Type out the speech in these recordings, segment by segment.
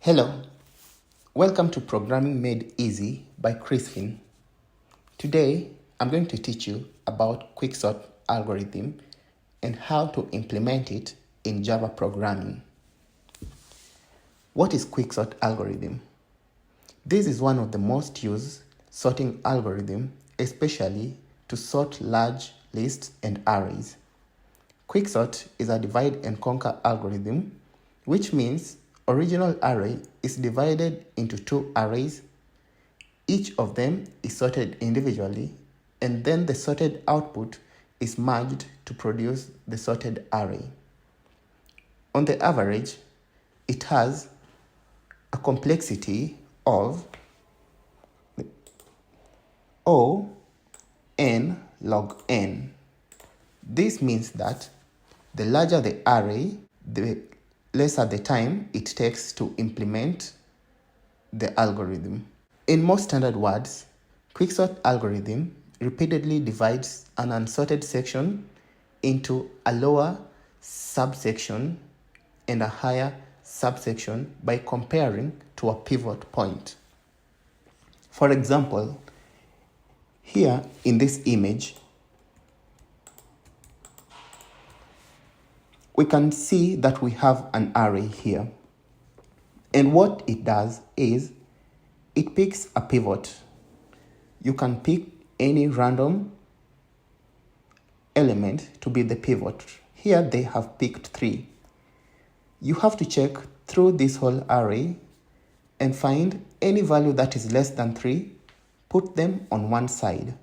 Hello, welcome to Programming Made Easy by Crispin. Today, I'm going to teach you about Quicksort algorithm and how to implement it in Java programming. What is Quicksort algorithm? This is one of the most used sorting algorithm, especially to sort large lists and arrays. Quicksort is a divide and conquer algorithm, which means original array is divided into two arrays. Each of them is sorted individually, and then the sorted output is merged to produce the sorted array. On the average, it has a complexity of O n log n. This means that the larger the array, the lesser the time it takes to implement the algorithm. In most standard words, Quicksort algorithm repeatedly divides an unsorted section into a lower subsection and a higher subsection by comparing to a pivot point. For example, here in this image, we can see that we have an array here. And what it does is it picks a pivot. You can pick any random element to be the pivot. Here they have picked 3. You have to check through this whole array and find any value that is less than 3, put them on one side.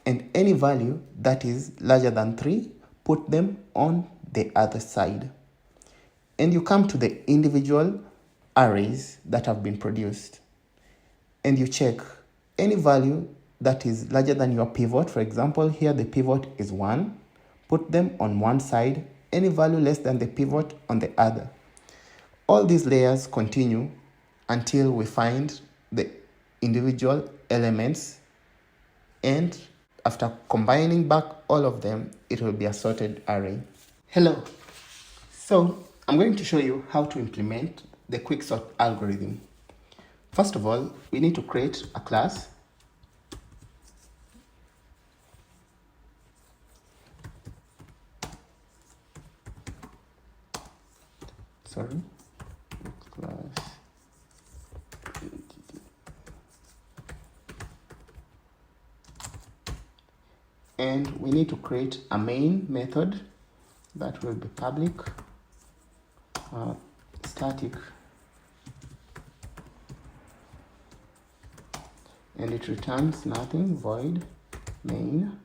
And any value that is larger than 3, put them on the other side. And you come to the individual arrays that have been produced. And you check any value that is larger than your pivot. For example, here the pivot is 1. Put them on one side. Any value less than the pivot on the other. All these layers continue until we find the individual elements, and after combining back all of them, it will be a sorted array. Hello. So I'm going to show you how to implement the Quicksort algorithm. First of all, we need to create a class. Class. And we need to create a main method that will be public, static, and it returns nothing, void main.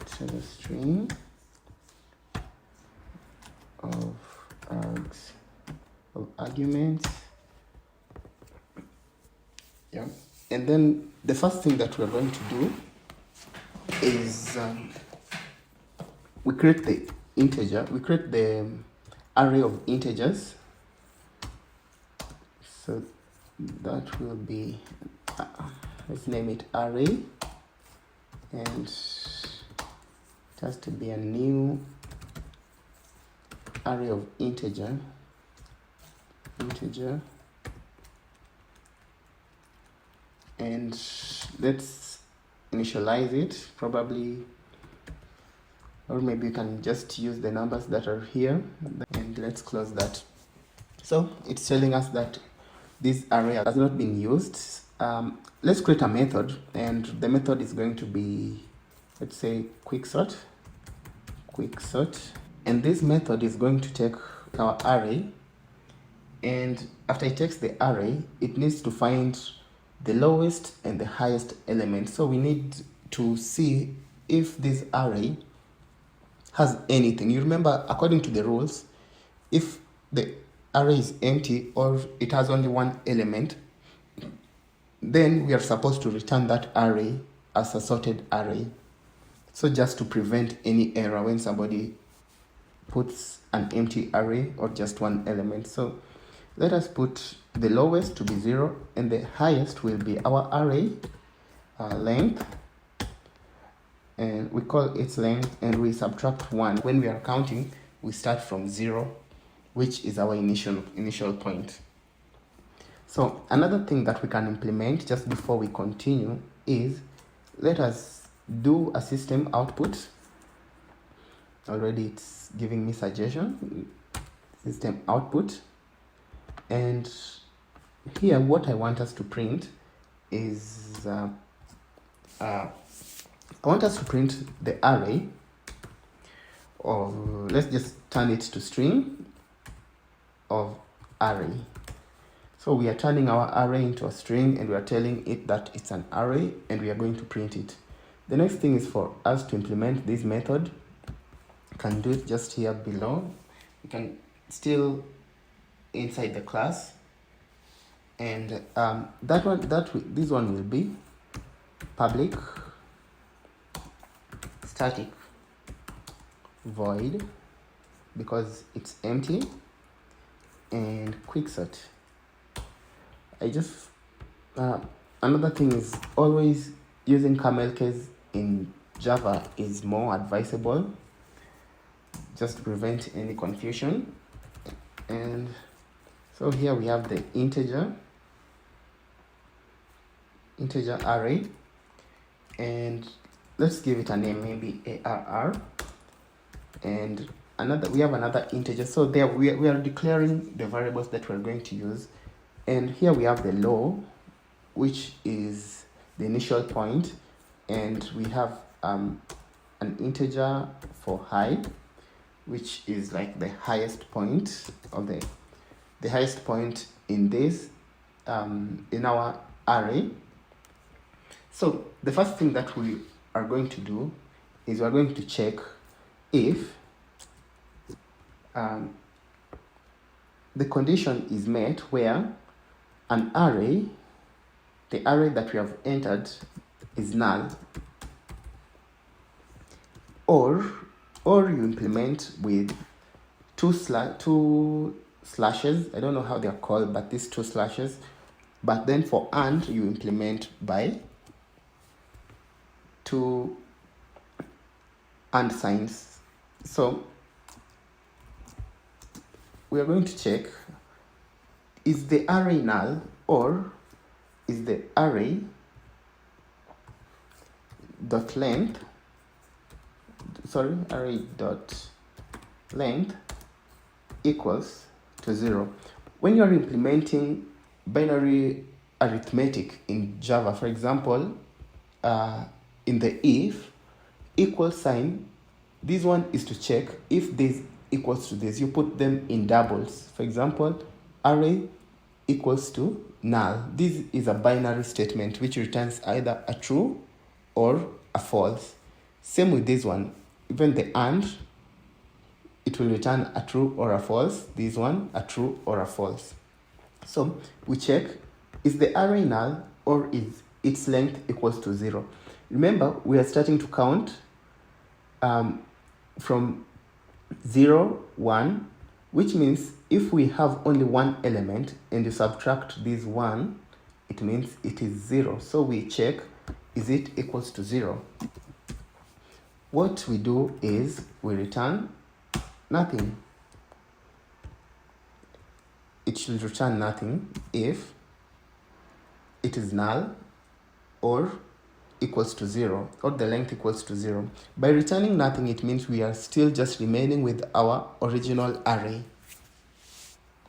It's a string of args, of arguments. Yeah. And then the first thing that we're going to do is we create the integer, we create the array of integers. So that will be, let's name it array, and it has to be a new array of integer, and let's initialize it probably, or maybe you can just use the numbers that are here, and let's close that. So it's telling us that this array has not been used. Let's create a method, and the method is going to be, let's say, Quicksort, and this method is going to take our array, and after it takes the array, it needs to find the lowest and the highest element. So we need to see if this array has anything. You remember, according to the rules, if the array is empty or it has only one element, then we are supposed to return that array as a sorted array. So just to prevent any error when somebody puts an empty array or just one element. So let us put the lowest to be 0 and the highest will be our array length, and we call its length, and we subtract 1. When we are counting, we start from 0 which is our initial point. So another thing that we can implement just before we continue is, let us do a system output. Already it's giving me suggestion, system output, and here what I want us to print is I want us to print the array, or let's just turn it to string of array. So we are turning our array into a string, and we are telling it that it's an array, and we are going to print it. The next thing is for us to implement this method. You can do it just here below. You can still inside the class, and this one will be public static void, because it's empty, and quicksort. Another thing is, always using camel case in Java is more advisable, just to prevent any confusion. And so here we have the integer array, and let's give it a name, maybe ARR, and we have another integer. So there we are declaring the variables that we're going to use. And here we have the low, which is the initial point, and we have an integer for high, which is like the highest point of the highest point in this in our array. So the first thing that we are going to do is we're going to check if the condition is met where an array, the array that we have entered, is null, or you implement with two slashes. I don't know how they're called, but these two slashes. But then for AND, you implement by two AND signs. So we are going to check, is the array null, or is the array dot length equals to 0. When you are implementing binary arithmetic in Java, for example, in the if equal sign, this one is to check if this equals to this. You put them in doubles. For example, array equals to null. This is a binary statement which returns either a true or a false. Same with this one. Even the AND, it will return a true or a false. This one, a true or a false. So we check, is the array null, or is its length equals to 0? Remember, we are starting to count from 0, 1, which means if we have only one element and you subtract this 1, it means it is 0. So we check, is it equals to 0? What we do is we return nothing. It should return nothing if it is null or equals to 0, or the length equals to 0. By returning nothing, it means we are still just remaining with our original array.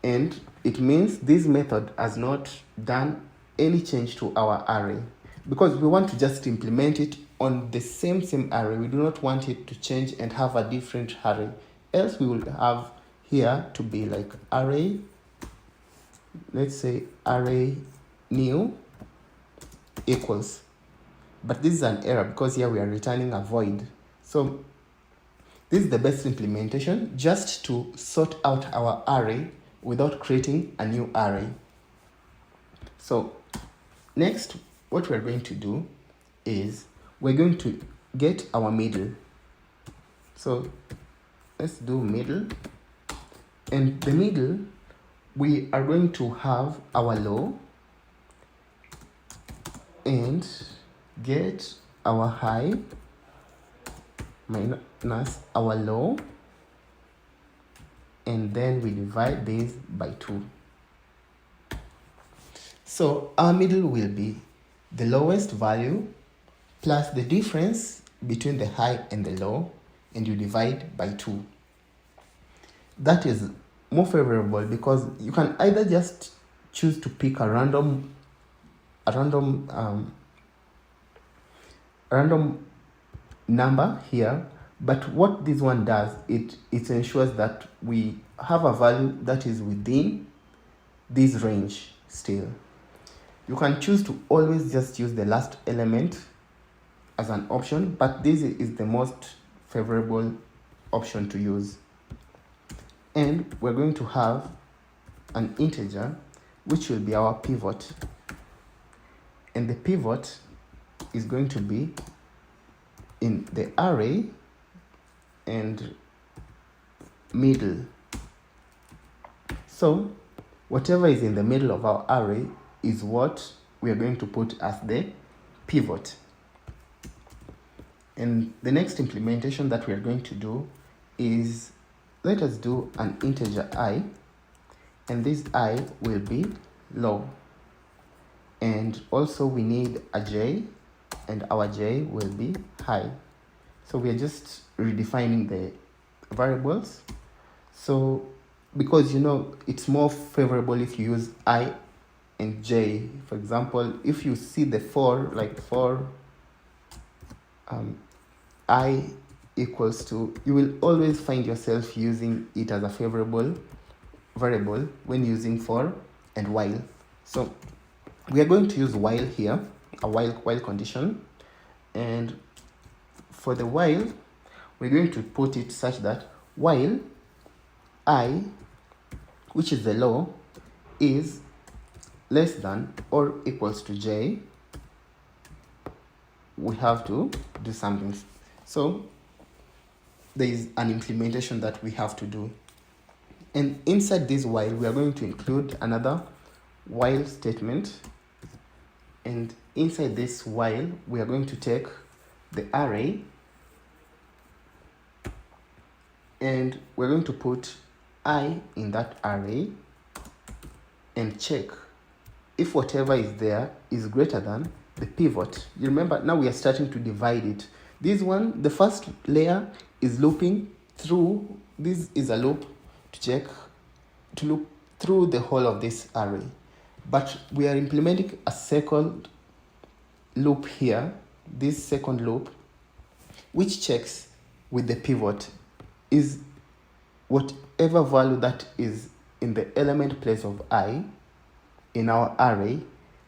And it means this method has not done any change to our array, because we want to just implement it on the same array. We do not want it to change and have a different array. Else we will have here to be like array, let's say array new equals. But this is an error because here we are returning a void. So this is the best implementation, just to sort out our array without creating a new array. So next, what we're going to do is we're going to get our middle. So let's do middle. And the middle, we are going to have our low and get our high minus our low and then we divide this by 2. So our middle will be the lowest value plus the difference between the high and the low, and you divide by 2. That is more favorable because you can either just choose to pick a random number here, but what this one does, it ensures that we have a value that is within this range still. You can choose to always just use the last element as an option, but this is the most favorable option to use. And we're going to have an integer which will be our pivot, and the pivot is going to be in the array and middle. So whatever is in the middle of our array is what we are going to put as the pivot. And the next implementation that we are going to do is, let us do an integer I, and this I will be low. And also we need a j, and our j will be high. So we are just redefining the variables. So because it's more favorable if you use I and j. For example, if you see the for, like for I equals to, you will always find yourself using it as a favorable variable when using for and while. So we are going to use while here, a while condition, and for the while we're going to put it such that while I, which is the low, is less than or equals to j, we have to do something. So there is an implementation that we have to do, and inside this while we are going to include another while statement, and inside this while we are going to take the array and we're going to put I in that array and check if whatever is there is greater than the pivot. You remember, now we are starting to divide it. This one, the first layer is looping through, this is a loop to check, to loop through the whole of this array. But we are implementing a second loop here, this second loop, which checks with the pivot is whatever value that is in the element place of I in our array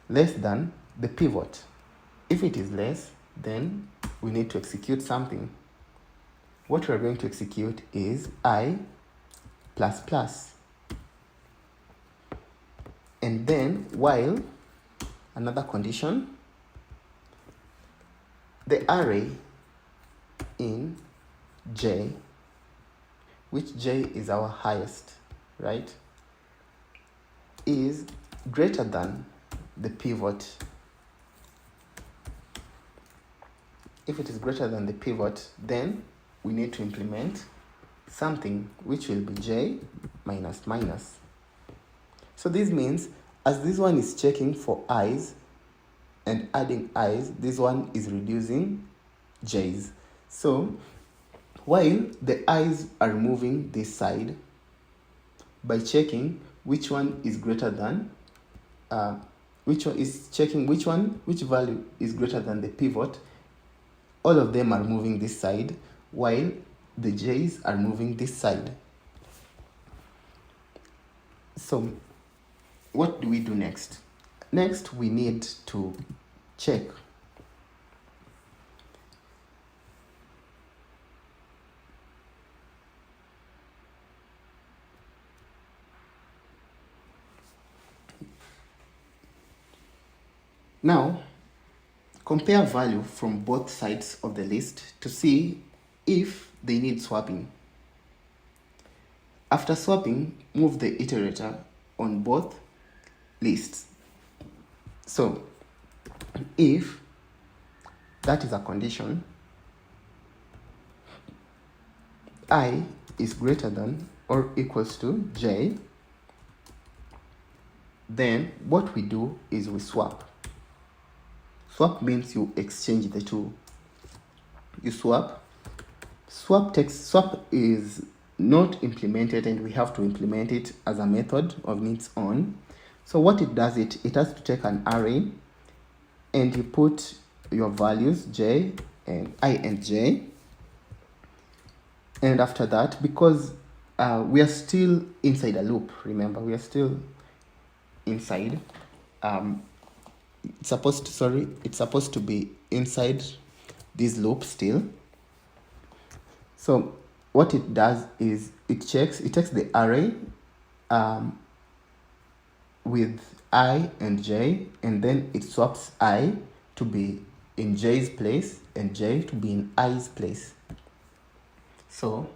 less than the pivot. If it is less, then we need to execute something. What we're going to execute is I plus plus. And then while, another condition, the array in j, which j is our highest, right, is greater than the pivot. If it is greater than the pivot, then we need to implement something which will be j minus minus. So this means as this one is checking for i's and adding i's, this one is reducing j's. So while the i's are moving this side, by checking which one is greater than, which value is greater than the pivot, all of them are moving this side, while the j's are moving this side. So what do we do next? Next, we need to check now. Compare value from both sides of the list to see if they need swapping. After swapping, move the iterator on both lists. So if that is a condition, I is greater than or equals to j, then what we do is we swap. Swap means you exchange the two. You swap. Swap is not implemented, and we have to implement it as a method of its own. So what it does, it has to take an array, and you put your values j and I and j, and after that, because we are still inside a loop, remember, we are still inside, it's supposed to be inside this loop still. So what it does is it takes the array with I and j, and then it swaps I to be in j's place and j to be in i's place. So,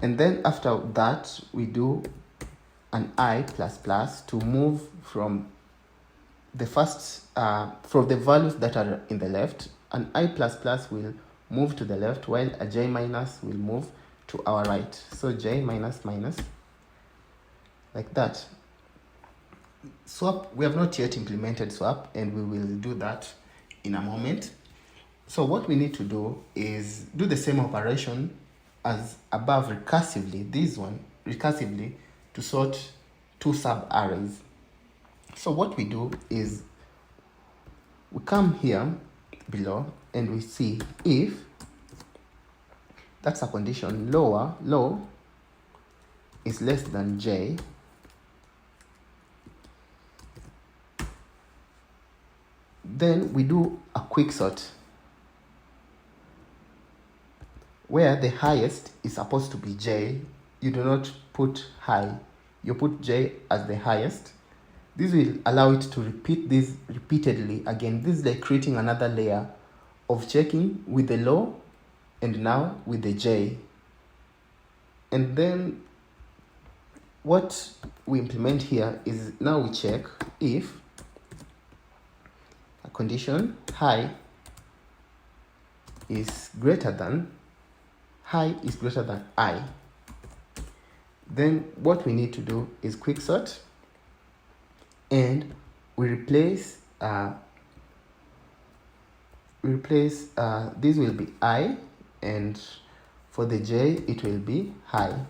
and then after that, we do an I++ to move from the first, from the values that are in the left. An I++ will move to the left, while a j- will move to our right. So j minus minus, like that. Swap, we have not yet implemented swap, and we will do that in a moment. So what we need to do is do the same operation as above recursively, this one recursively, to sort two sub arrays. So what we do is we come here below and we see if that's a condition low is less than j, then we do a quicksort where the highest is supposed to be j. You do not put high, you put j as the highest. This will allow it to repeat this repeatedly again. This is like creating another layer of checking with the low and now with the j. And then what we implement here is now we check if a condition high is greater than I. Then what we need to do is quicksort, and we replace this will be I, and for the j it will be high.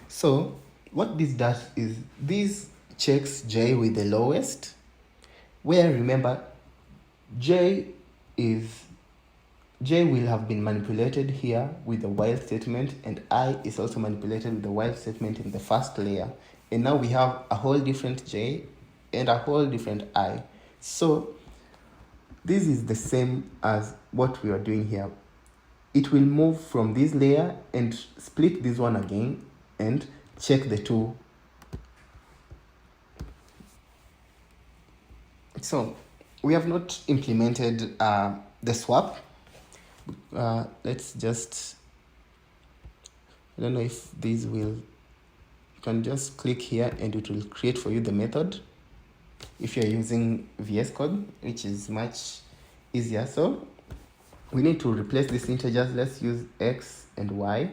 So what this does is this checks j with the lowest, where remember j will have been manipulated here with the while statement, and I is also manipulated with the while statement in the first layer. And now we have a whole different j and a whole different I. So this is the same as what we are doing here. It will move from this layer and split this one again and check the two. So we have not implemented the swap. Let's just, I don't know if these will, you can just click here and it will create for you the method if you're using VS Code, which is much easier. So we need to replace these integers. Let's use x and y,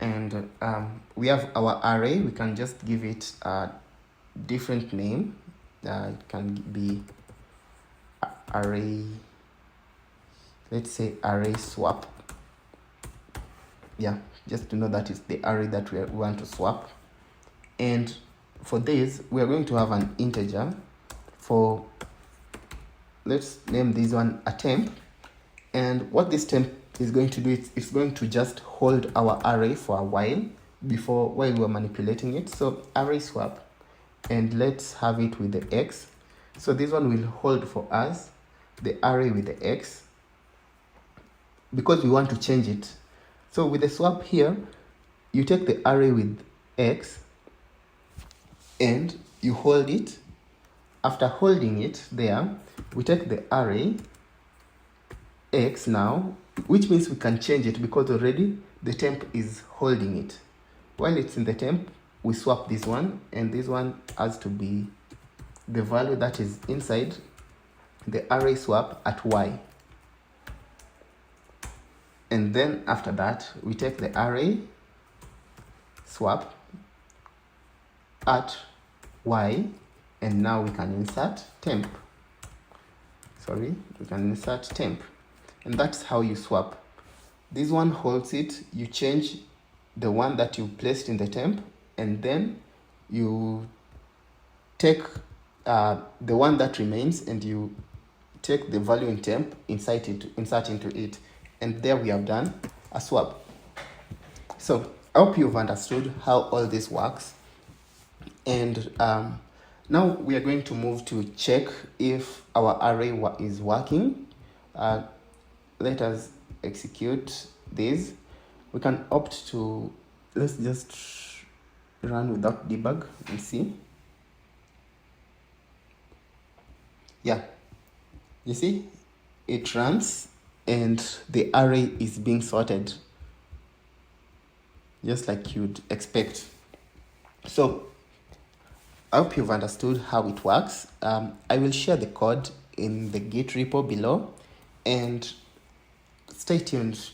and we have our array. We can just give it a different name. It can be array, let's say array swap. Yeah, just to know that it's the array that we want to swap. And for this, we are going to have an integer for, let's name this one a temp. And what this temp is going to do, it's going to just hold our array for a while while we're manipulating it. So array swap, and let's have it with the x. So this one will hold for us the array with the x, because we want to change it. So with the swap here, you take the array with x and you hold it. After holding it there, we take the array x now, which means we can change it because already the temp is holding it. While it's in the temp, we swap this one, and this one has to be the value that is inside the array swap at y. And then after that, we take the array, swap at y, and now we can insert temp. We can insert temp. And that's how you swap. This one holds it, you change the one that you placed in the temp, and then you take the one that remains and you take the value in temp, insert into it, and there we have done a swap. So I hope you've understood how all this works, and now we are going to move to check if our array is working. Let us execute this. We can opt to, let's just run without debug and see. Yeah, you see, it runs and the array is being sorted just like you'd expect. So I hope you've understood how it works. I will share the code in the Git repo below, and stay tuned